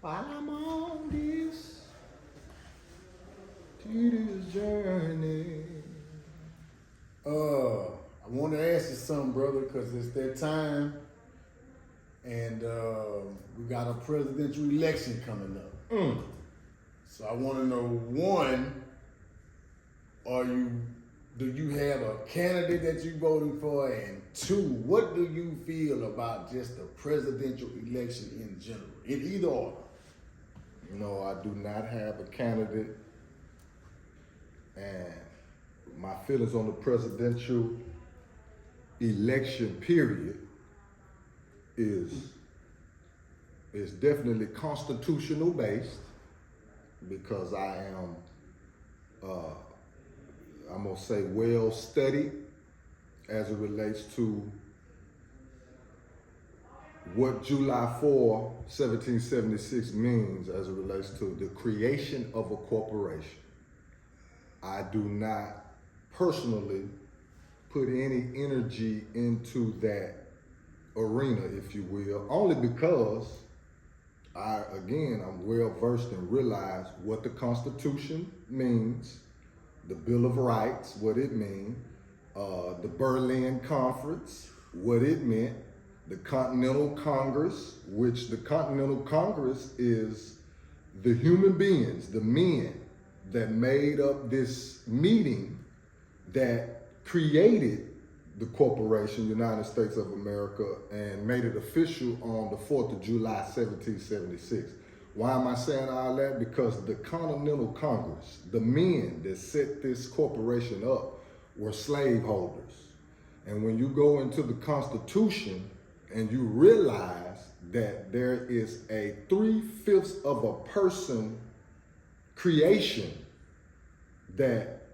while I'm on this tedious journey. I want to ask you something, brother, because it's that time, and we got a presidential election coming up. So I want to know, one, do you have a candidate that you're voting for? And two, what do you feel about just the presidential election in general, in either order? No, I do not have a candidate, and my feelings on the presidential election period is definitely constitutional based, because I am I'm gonna say well studied as it relates to what July 4, 1776 means as it relates to the creation of a corporation. I do not personally put any energy into that arena, if you will, only because I'm well versed and realize what the Constitution means, the Bill of Rights, what it means, the Berlin Conference, what it meant, the Continental Congress, which the Continental Congress is the human beings, the men that made up this meeting that created the corporation, United States of America, and made it official on the 4th of July, 1776. Why am I saying all that? Because the Continental Congress, the men that set this corporation up, were slaveholders. And when you go into the Constitution and you realize that there is a 3/5 of a person creation, that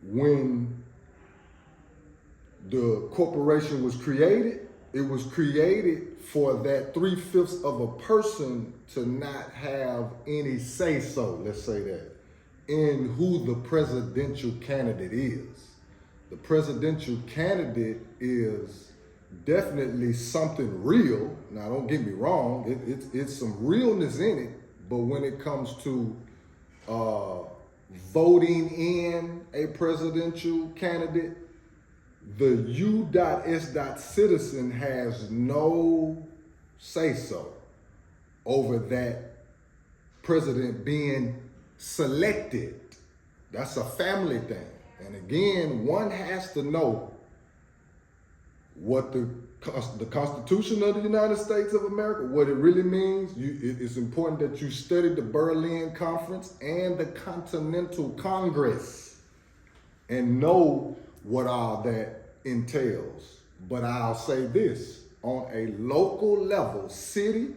when the corporation was created, it was created for that 3/5 of a person to not have any say-so, let's say that, in who the presidential candidate is. The presidential candidate is definitely something real. Now, don't get me wrong, it's some realness in it, but when it comes to voting in a presidential candidate, the U.S. citizen has no say-so over that president being selected. That's a family thing. And again, one has to know what the Constitution of the United States of America, what it really means. It's important that you study the Berlin Conference and the Continental Congress and know what all that entails. But I'll say this, on a local level, city,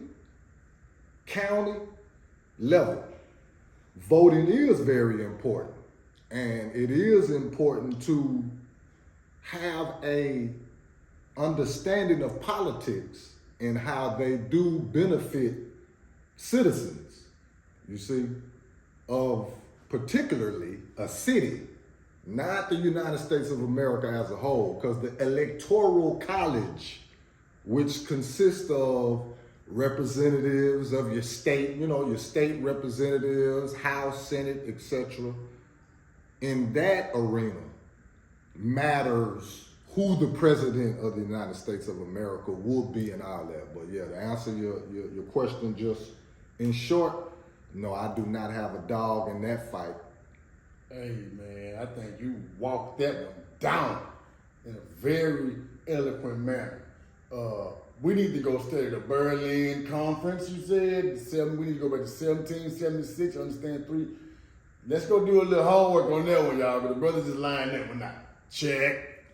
county level, voting is very important. And it is important to have a understanding of politics and how they do benefit citizens, you see, of particularly a city, not the United States of America as a whole, because the Electoral College, which consists of representatives of your state, your state representatives, House, Senate, etc., in that arena matters who the president of the United States of America will be and all that. But yeah, to answer your question just in short, no, I do not have a dog in that fight. Hey man, I think you walked that one down in a very eloquent manner. We need to go study the Berlin Conference, you said. We need to go back to 1776, understand three. Let's go do a little homework on that one, y'all, but the brothers just lined that one out. Check.